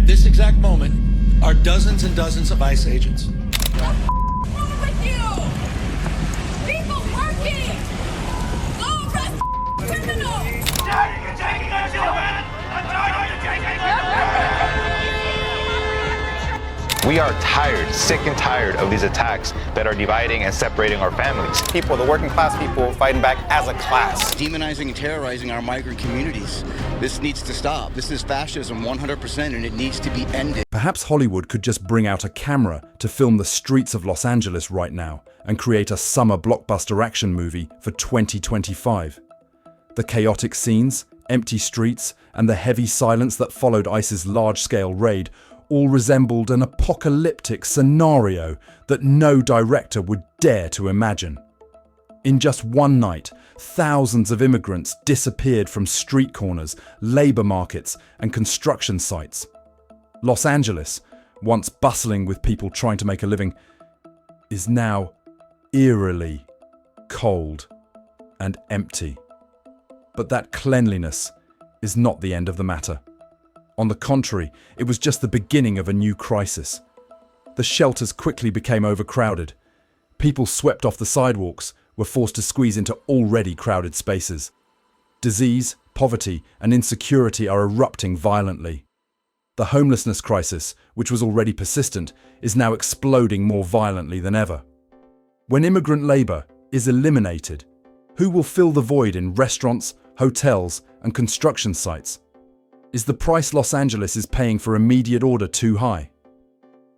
At this exact moment are dozens and dozens of ICE agents. What's wrong with you? People working! Go arrest criminals! You're taking our children! I'm tired of taking our We are tired, sick and tired of these attacks that are dividing and separating our families. People, the working class people, fighting back as a class. Demonizing and terrorizing our migrant communities. This needs to stop. This is fascism 100%, and it needs to be ended. Perhaps Hollywood could just bring out a camera to film the streets of Los Angeles right now and create a summer blockbuster action movie for 2025. The chaotic scenes, empty streets, and the heavy silence that followed ICE's large-scale raid all resembled an apocalyptic scenario that no director would dare to imagine. In just one night, thousands of immigrants disappeared from street corners, labor markets, and construction sites. Los Angeles, once bustling with people trying to make a living, is now eerily cold and empty. But that cleanliness is not the end of the matter. On the contrary, it was just the beginning of a new crisis. The shelters quickly became overcrowded. People swept off the sidewalks were forced to squeeze into already crowded spaces. Disease, poverty, and insecurity are erupting violently. The homelessness crisis, which was already persistent, is now exploding more violently than ever. When immigrant labor is eliminated, who will fill the void in restaurants, hotels, and construction sites? Is the price Los Angeles is paying for immediate order too high?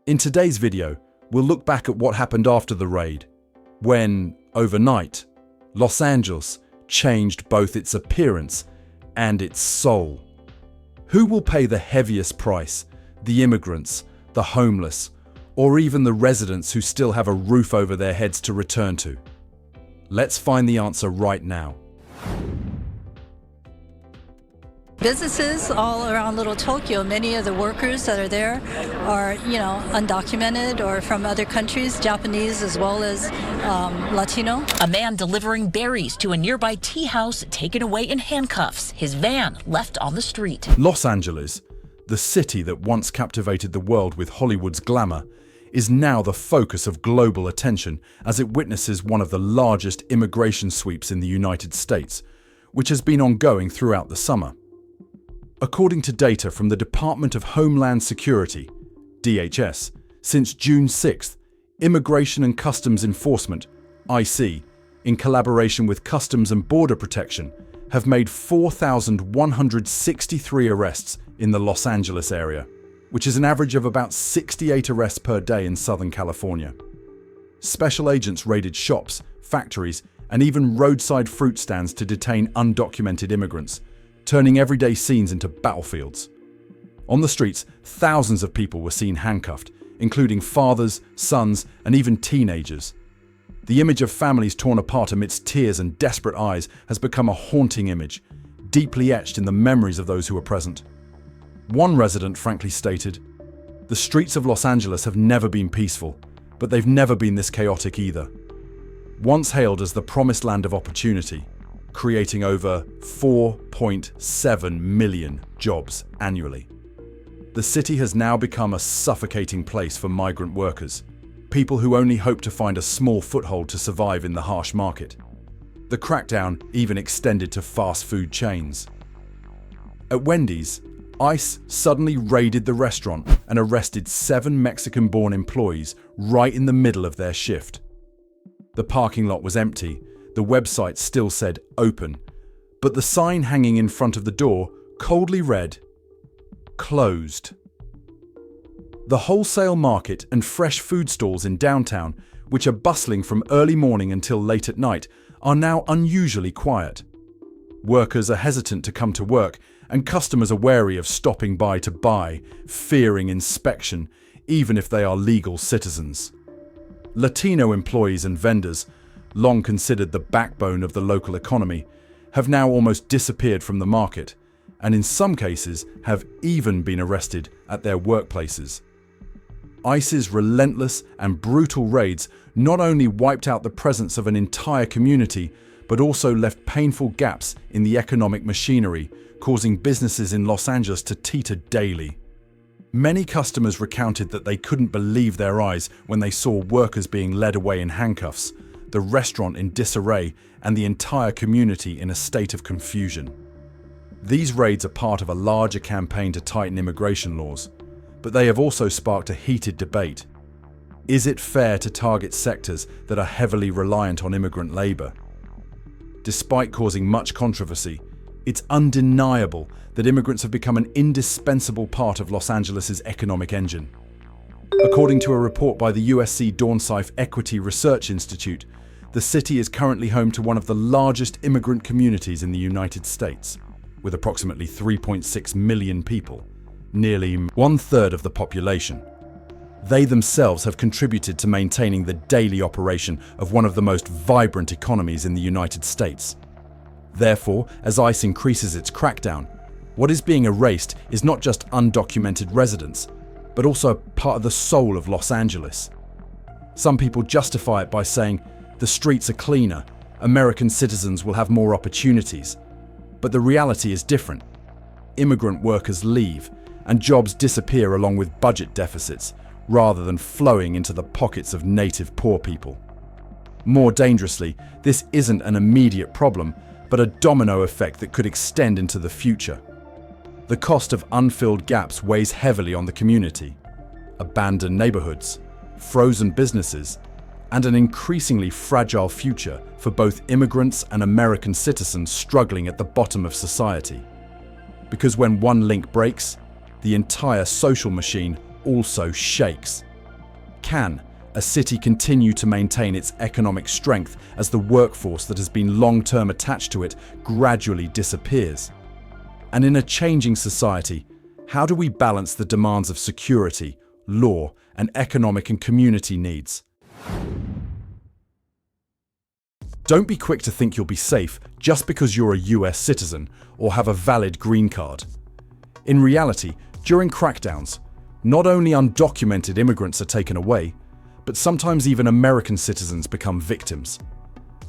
In today's video, we'll look back at what happened after the raid, when, overnight, Los Angeles changed both its appearance and its soul. Who will pay the heaviest price? The immigrants, the homeless, or even the residents who still have a roof over their heads to return to? Let's find the answer right now. Businesses all around Little Tokyo, many of the workers that are there are, undocumented or from other countries, Japanese as well as Latino. A man delivering berries to a nearby tea house taken away in handcuffs, his van left on the street. Los Angeles, the city that once captivated the world with Hollywood's glamour, is now the focus of global attention as it witnesses one of the largest immigration sweeps in the United States, which has been ongoing throughout the summer. According to data from the Department of Homeland Security, DHS, since June 6th, Immigration and Customs Enforcement, IC, in collaboration with Customs and Border Protection, have made 4,163 arrests in the Los Angeles area, which is an average of about 68 arrests per day in Southern California. Special agents raided shops, factories, and even roadside fruit stands to detain undocumented immigrants, turning everyday scenes into battlefields. On the streets, thousands of people were seen handcuffed, including fathers, sons, and even teenagers. The image of families torn apart amidst tears and desperate eyes has become a haunting image, deeply etched in the memories of those who were present. One resident frankly stated, "The streets of Los Angeles have never been peaceful, but they've never been this chaotic either." Once hailed as the promised land of opportunity, creating over 4.7 million jobs annually, the city has now become a suffocating place for migrant workers, people who only hope to find a small foothold to survive in the harsh market. The crackdown even extended to fast food chains. At Wendy's, ICE suddenly raided the restaurant and arrested 7 Mexican-born employees right in the middle of their shift. The parking lot was empty. The website still said open, but the sign hanging in front of the door coldly read, closed. The wholesale market and fresh food stalls in downtown, which are bustling from early morning until late at night, are now unusually quiet. Workers are hesitant to come to work, and customers are wary of stopping by to buy, fearing inspection, even if they are legal citizens. Latino employees and vendors, long considered the backbone of the local economy, have now almost disappeared from the market, and in some cases have even been arrested at their workplaces. ICE's relentless and brutal raids not only wiped out the presence of an entire community, but also left painful gaps in the economic machinery, causing businesses in Los Angeles to teeter daily. Many customers recounted that they couldn't believe their eyes when they saw workers being led away in handcuffs, the restaurant in disarray, and the entire community in a state of confusion. These raids are part of a larger campaign to tighten immigration laws, but they have also sparked a heated debate. Is it fair to target sectors that are heavily reliant on immigrant labor? Despite causing much controversy, it's undeniable that immigrants have become an indispensable part of Los Angeles' economic engine. According to a report by the USC Dornsife Equity Research Institute, the city is currently home to one of the largest immigrant communities in the United States, with approximately 3.6 million people, nearly 1/3 of the population. They themselves have contributed to maintaining the daily operation of one of the most vibrant economies in the United States. Therefore, as ICE increases its crackdown, what is being erased is not just undocumented residents, but also part of the soul of Los Angeles. Some people justify it by saying, the streets are cleaner, American citizens will have more opportunities. But the reality is different. Immigrant workers leave, and jobs disappear along with budget deficits, rather than flowing into the pockets of native poor people. More dangerously, this isn't an immediate problem, but a domino effect that could extend into the future. The cost of unfilled gaps weighs heavily on the community. Abandoned neighborhoods, frozen businesses, and an increasingly fragile future for both immigrants and American citizens struggling at the bottom of society. Because when one link breaks, the entire social machine also shakes. Can a city continue to maintain its economic strength as the workforce that has been long-term attached to it gradually disappears? And in a changing society, how do we balance the demands of security, law, and economic and community needs? Don't be quick to think you'll be safe just because you're a US citizen or have a valid green card. In reality, during crackdowns, not only undocumented immigrants are taken away, but sometimes even American citizens become victims.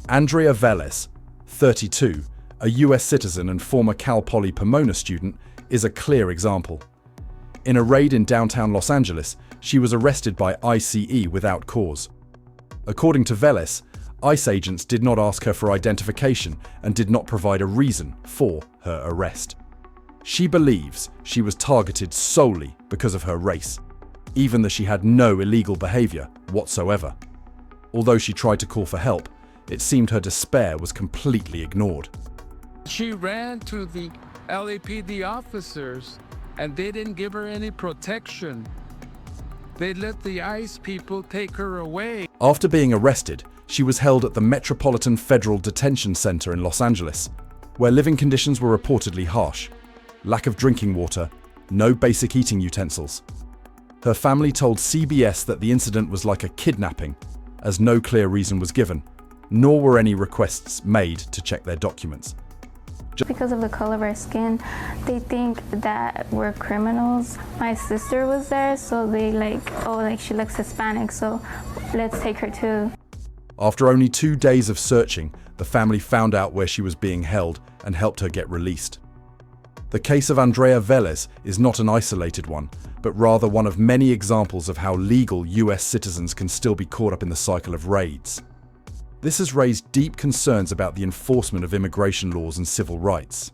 Andrea Velez, 32, a US citizen and former Cal Poly Pomona student, is a clear example. In a raid in downtown Los Angeles, she was arrested by ICE without cause. According to Velez, ICE agents did not ask her for identification and did not provide a reason for her arrest. She believes she was targeted solely because of her race, even though she had no illegal behavior whatsoever. Although she tried to call for help, it seemed her despair was completely ignored. She ran to the LAPD officers and they didn't give her any protection. They let the ICE people take her away. After being arrested, she was held at the Metropolitan Federal Detention Center in Los Angeles, where living conditions were reportedly harsh. Lack of drinking water, no basic eating utensils. Her family told CBS that the incident was like a kidnapping, as no clear reason was given, nor were any requests made to check their documents. Because of the color of our skin, they think that we're criminals. My sister was there, so they she looks Hispanic, so let's take her too. After only 2 days of searching, the family found out where she was being held and helped her get released. The case of Andrea Velez is not an isolated one, but rather one of many examples of how legal US citizens can still be caught up in the cycle of raids. This has raised deep concerns about the enforcement of immigration laws and civil rights.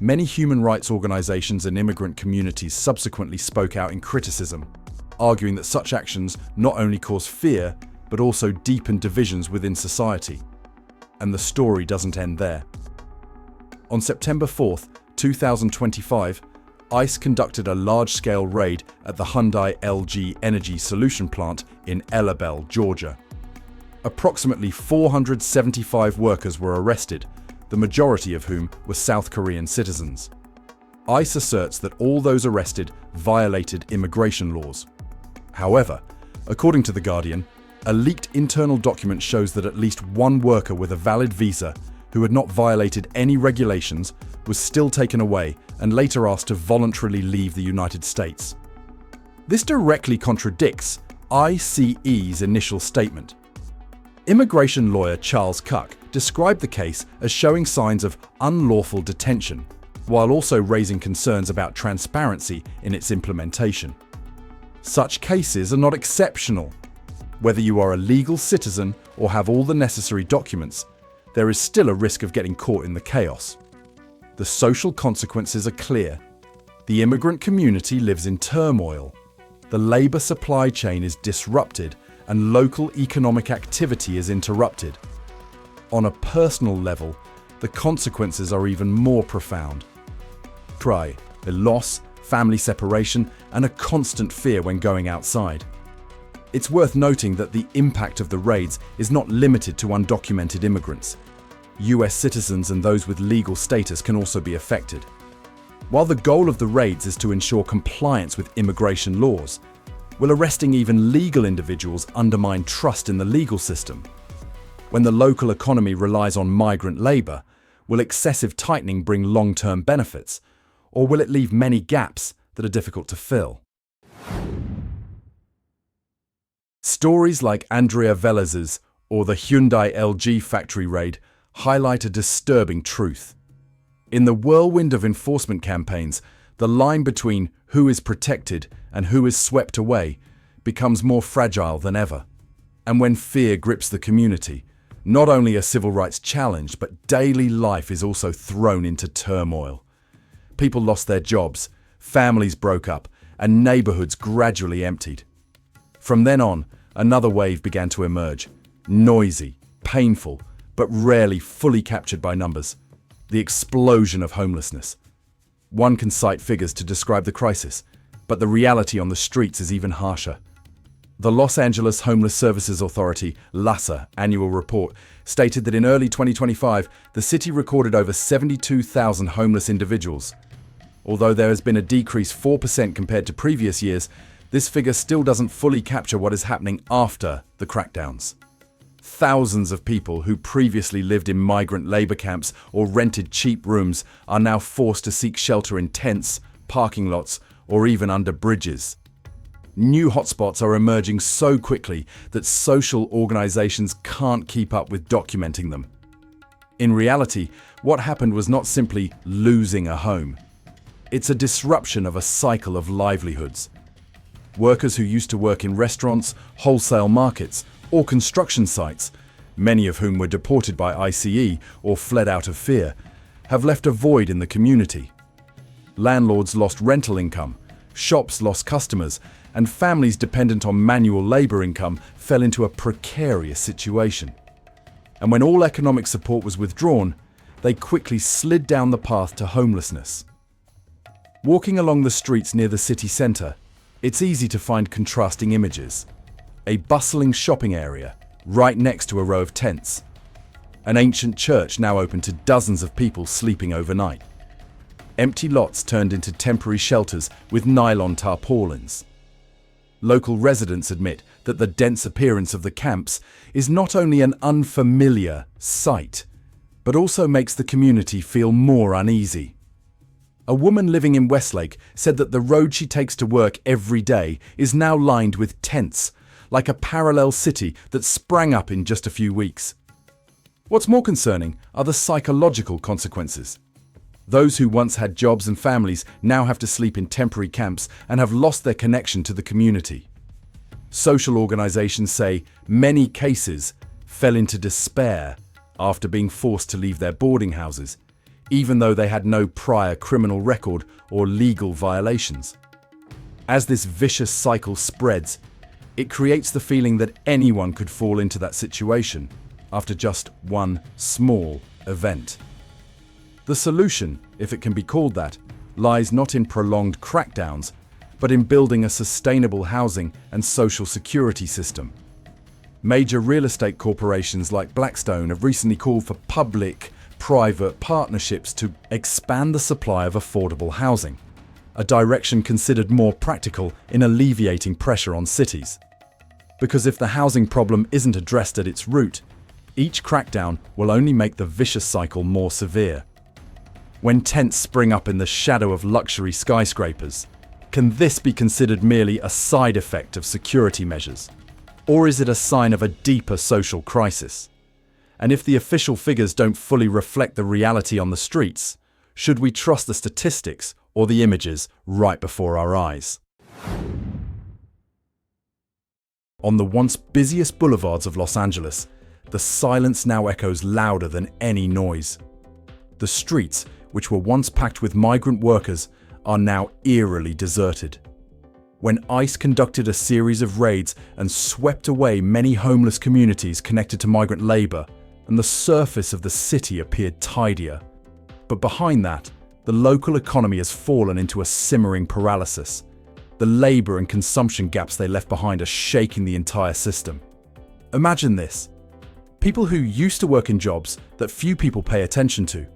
Many human rights organizations and immigrant communities subsequently spoke out in criticism, arguing that such actions not only cause fear, but also deepen divisions within society. And the story doesn't end there. On September 4th, 2025, ICE conducted a large-scale raid at the Hyundai LG Energy Solution plant in Elabel, Georgia. Approximately 475 workers were arrested, the majority of whom were South Korean citizens. ICE asserts that all those arrested violated immigration laws. However, according to The Guardian, a leaked internal document shows that at least one worker with a valid visa, who had not violated any regulations, was still taken away and later asked to voluntarily leave the United States. This directly contradicts ICE's initial statement. Immigration lawyer Charles Cuck described the case as showing signs of unlawful detention, while also raising concerns about transparency in its implementation. Such cases are not exceptional. Whether you are a legal citizen or have all the necessary documents, there is still a risk of getting caught in the chaos. The social consequences are clear. The immigrant community lives in turmoil. The labor supply chain is disrupted and local economic activity is interrupted. On a personal level, the consequences are even more profound. Cry, a loss, family separation, and a constant fear when going outside. It's worth noting that the impact of the raids is not limited to undocumented immigrants. US citizens and those with legal status can also be affected. While the goal of the raids is to ensure compliance with immigration laws, will arresting even legal individuals undermine trust in the legal system? When the local economy relies on migrant labor, will excessive tightening bring long-term benefits, or will it leave many gaps that are difficult to fill? Stories like Andrea Velez's or the Hyundai LG factory raid highlight a disturbing truth. In the whirlwind of enforcement campaigns, the line between who is protected and who is swept away becomes more fragile than ever. And when fear grips the community, not only are civil rights challenged, but daily life is also thrown into turmoil. People lost their jobs, families broke up, and neighborhoods gradually emptied. From then on, another wave began to emerge, noisy, painful, but rarely fully captured by numbers: the explosion of homelessness. One can cite figures to describe the crisis, but the reality on the streets is even harsher. The Los Angeles Homeless Services Authority, LAHSA, annual report stated that in early 2025, the city recorded over 72,000 homeless individuals. Although there has been a decrease 4% compared to previous years, this figure still doesn't fully capture what is happening after the crackdowns. Thousands of people who previously lived in migrant labor camps or rented cheap rooms are now forced to seek shelter in tents, parking lots, or even under bridges. New hotspots are emerging so quickly that social organizations can't keep up with documenting them. In reality, what happened was not simply losing a home. It's a disruption of a cycle of livelihoods. Workers who used to work in restaurants, wholesale markets, or construction sites, many of whom were deported by ICE or fled out of fear, have left a void in the community. Landlords lost rental income, shops lost customers, and families dependent on manual labor income fell into a precarious situation. And when all economic support was withdrawn, they quickly slid down the path to homelessness. Walking along the streets near the city centre, it's easy to find contrasting images. A bustling shopping area, right next to a row of tents. An ancient church now open to dozens of people sleeping overnight. Empty lots turned into temporary shelters with nylon tarpaulins. Local residents admit that the dense appearance of the camps is not only an unfamiliar sight, but also makes the community feel more uneasy. A woman living in Westlake said that the road she takes to work every day is now lined with tents, like a parallel city that sprang up in just a few weeks. What's more concerning are the psychological consequences. Those who once had jobs and families now have to sleep in temporary camps and have lost their connection to the community. Social organizations say many cases fell into despair after being forced to leave their boarding houses, even though they had no prior criminal record or legal violations. As this vicious cycle spreads, it creates the feeling that anyone could fall into that situation after just one small event. The solution, if it can be called that, lies not in prolonged crackdowns, but in building a sustainable housing and social security system. Major real estate corporations like Blackstone have recently called for public-private partnerships to expand the supply of affordable housing, a direction considered more practical in alleviating pressure on cities. Because if the housing problem isn't addressed at its root, each crackdown will only make the vicious cycle more severe. When tents spring up in the shadow of luxury skyscrapers, can this be considered merely a side effect of security measures? Or is it a sign of a deeper social crisis? And if the official figures don't fully reflect the reality on the streets, Should we trust the statistics or the images right before our eyes? On the once busiest boulevards of Los Angeles, the silence now echoes louder than any noise. The streets, which were once packed with migrant workers, are now eerily deserted. When ICE conducted a series of raids and swept away many homeless communities connected to migrant labor, and the surface of the city appeared tidier. But behind that, the local economy has fallen into a simmering paralysis. The labor and consumption gaps they left behind are shaking the entire system. Imagine this. People who used to work in jobs that few people pay attention to,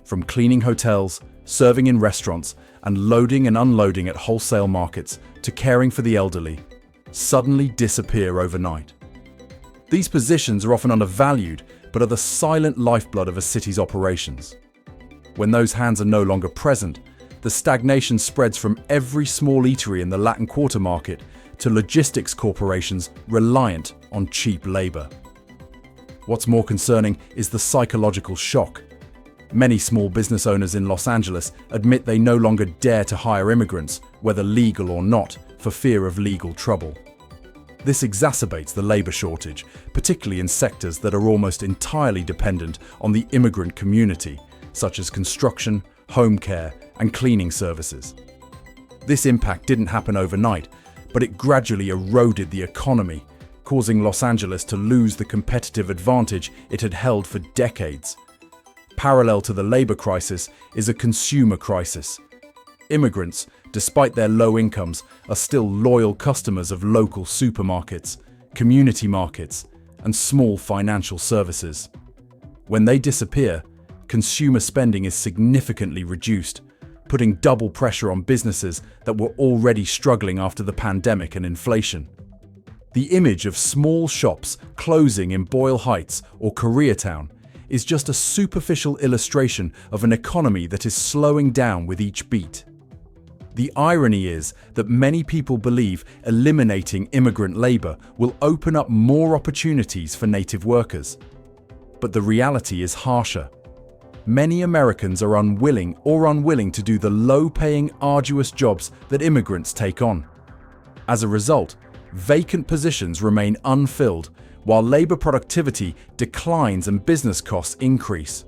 from cleaning hotels, serving in restaurants, and loading and unloading at wholesale markets to caring for the elderly, suddenly disappear overnight. These positions are often undervalued, but are the silent lifeblood of a city's operations. When those hands are no longer present, the stagnation spreads from every small eatery in the Latin Quarter market to logistics corporations reliant on cheap labor. What's more concerning is the psychological shock. Many small business owners in Los Angeles admit they no longer dare to hire immigrants, whether legal or not, for fear of legal trouble. This exacerbates the labor shortage, particularly in sectors that are almost entirely dependent on the immigrant community, such as construction, home care, and cleaning services. This impact didn't happen overnight, but it gradually eroded the economy, causing Los Angeles to lose the competitive advantage it had held for decades. Parallel to the labor crisis is a consumer crisis. Immigrants, despite their low incomes, are still loyal customers of local supermarkets, community markets, and small financial services. When they disappear, consumer spending is significantly reduced, putting double pressure on businesses that were already struggling after the pandemic and inflation. The image of small shops closing in Boyle Heights or Koreatown is just a superficial illustration of an economy that is slowing down with each beat. The irony is that many people believe eliminating immigrant labor will open up more opportunities for native workers. But the reality is harsher. Many Americans are unwilling to do the low-paying, arduous jobs that immigrants take on. As a result, vacant positions remain unfilled, while labor productivity declines and business costs increase.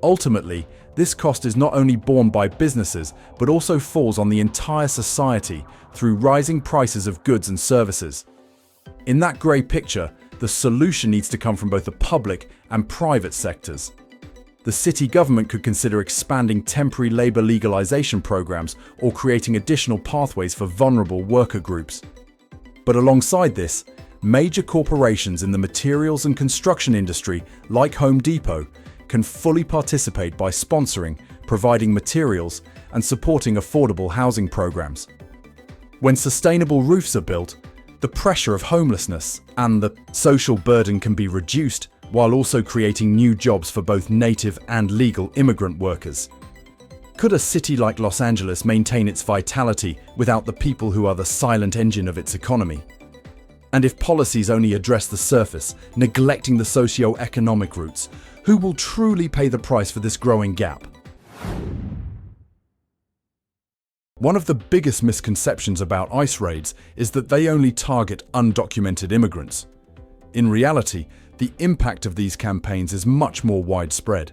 Ultimately, this cost is not only borne by businesses, but also falls on the entire society through rising prices of goods and services. In that grey picture, the solution needs to come from both the public and private sectors. The city government could consider expanding temporary labor legalization programs or creating additional pathways for vulnerable worker groups. But alongside this, major corporations in the materials and construction industry, like Home Depot, can fully participate by sponsoring, providing materials, and supporting affordable housing programs. When sustainable roofs are built, the pressure of homelessness and the social burden can be reduced, while also creating new jobs for both native and legal immigrant workers. Could a city like Los Angeles maintain its vitality without the people who are the silent engine of its economy? And if policies only address the surface, neglecting the socio-economic roots, who will truly pay the price for this growing gap? One of the biggest misconceptions about ICE raids is that they only target undocumented immigrants. In reality, the impact of these campaigns is much more widespread.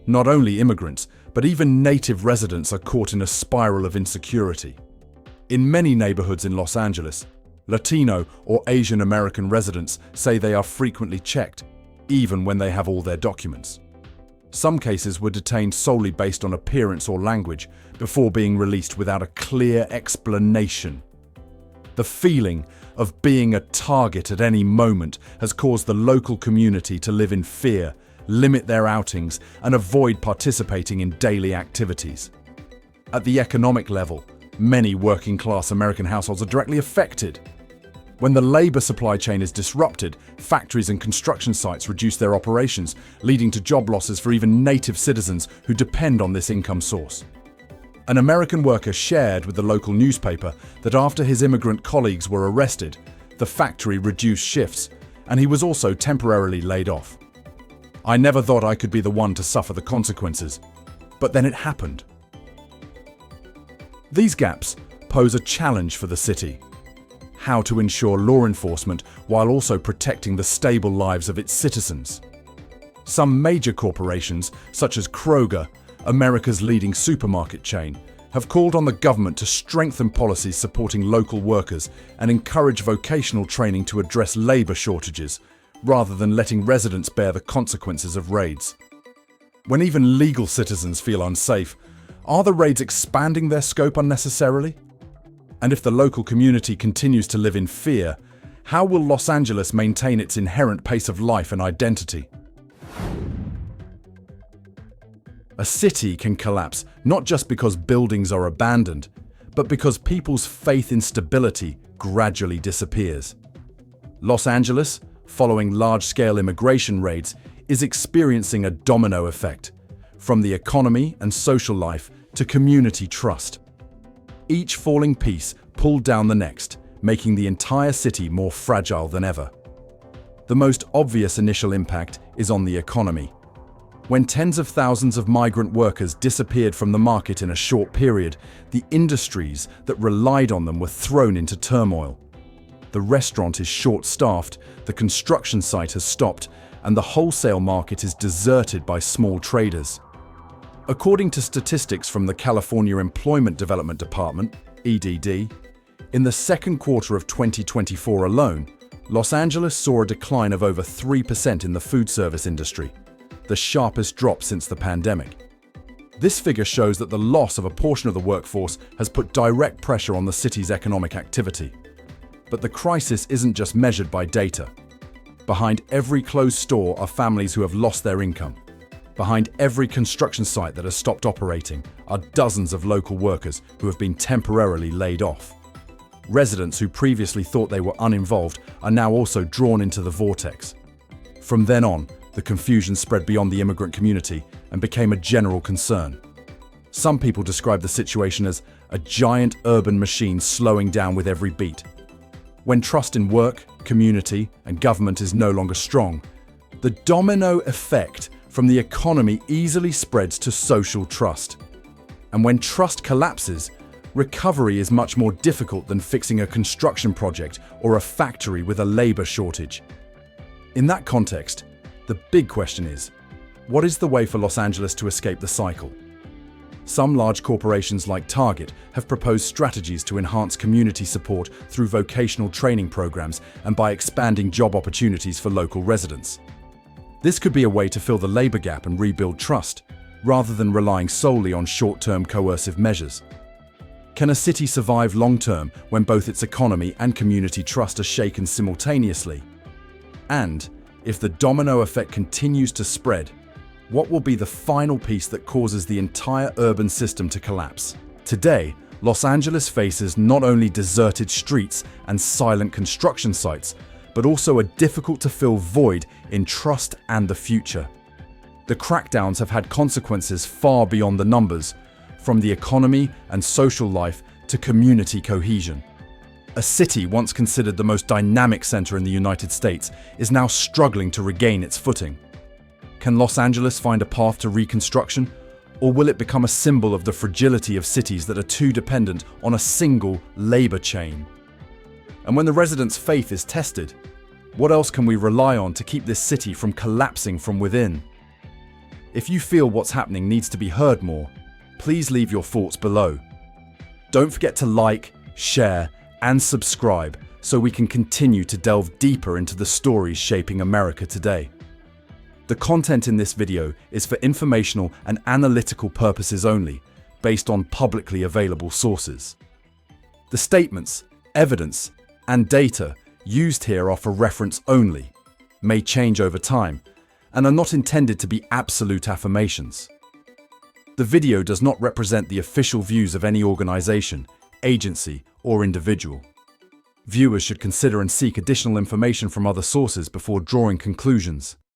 Not only immigrants, but even native residents are caught in a spiral of insecurity. In many neighborhoods in Los Angeles, Latino or Asian American residents say they are frequently checked, even when they have all their documents. Some cases were detained solely based on appearance or language before being released without a clear explanation. The feeling of being a target at any moment has caused the local community to live in fear, limit their outings, and avoid participating in daily activities. At the economic level, many working-class American households are directly affected. When the labor supply chain is disrupted, factories and construction sites reduce their operations, leading to job losses for even native citizens who depend on this income source. An American worker shared with the local newspaper that after his immigrant colleagues were arrested, the factory reduced shifts, and he was also temporarily laid off. "I never thought I could be the one to suffer the consequences. But then it happened. These gaps pose a challenge for the city. How to ensure law enforcement while also protecting the stable lives of its citizens. Some major corporations, such as Kroger, America's leading supermarket chain, have called on the government to strengthen policies supporting local workers and encourage vocational training to address labor shortages, rather than letting residents bear the consequences of raids. When even legal citizens feel unsafe, are the raids expanding their scope unnecessarily? And if the local community continues to live in fear, how will Los Angeles maintain its inherent pace of life and identity? A city can collapse not just because buildings are abandoned, but because people's faith in stability gradually disappears. Los Angeles, following large-scale immigration raids, is experiencing a domino effect, from the economy and social life to community trust. Each falling piece pulled down the next, making the entire city more fragile than ever. The most obvious initial impact is on the economy. When tens of thousands of migrant workers disappeared from the market in a short period, the industries that relied on them were thrown into turmoil. The restaurant is short-staffed, the construction site has stopped, and the wholesale market is deserted by small traders. According to statistics from the California Employment Development Department, EDD, in the second quarter of 2024 alone, Los Angeles saw a decline of over 3% in the food service industry, the sharpest drop since the pandemic. This figure shows that the loss of a portion of the workforce has put direct pressure on the city's economic activity. But the crisis isn't just measured by data. Behind every closed store are families who have lost their income. Behind every construction site that has stopped operating are dozens of local workers who have been temporarily laid off. Residents who previously thought they were uninvolved are now also drawn into the vortex. From then on, the confusion spread beyond the immigrant community and became a general concern. Some people describe the situation as a giant urban machine slowing down with every beat. When trust in work, community, and government is no longer strong, the domino effect from the economy easily spreads to social trust. And when trust collapses, recovery is much more difficult than fixing a construction project or a factory with a labor shortage. In that context, the big question is, what is the way for Los Angeles to escape the cycle? Some large corporations like Target have proposed strategies to enhance community support through vocational training programs and by expanding job opportunities for local residents. This could be a way to fill the labor gap and rebuild trust, rather than relying solely on short-term coercive measures. Can a city survive long-term when both its economy and community trust are shaken simultaneously? And, if the domino effect continues to spread, what will be the final piece that causes the entire urban system to collapse? Today, Los Angeles faces not only deserted streets and silent construction sites, but also a difficult-to-fill void in trust and the future. The crackdowns have had consequences far beyond the numbers, from the economy and social life to community cohesion. A city once considered the most dynamic center in the United States is now struggling to regain its footing. Can Los Angeles find a path to reconstruction, or will it become a symbol of the fragility of cities that are too dependent on a single labor chain? And when the residents' faith is tested, what else can we rely on to keep this city from collapsing from within? If you feel what's happening needs to be heard more, please leave your thoughts below. Don't forget to like, share, and subscribe so we can continue to delve deeper into the stories shaping America today. The content in this video is for informational and analytical purposes only, based on publicly available sources. The statements, evidence, and data used here are for reference only, may change over time, and are not intended to be absolute affirmations. The video does not represent the official views of any organization, agency, or individual. Viewers should consider and seek additional information from other sources before drawing conclusions.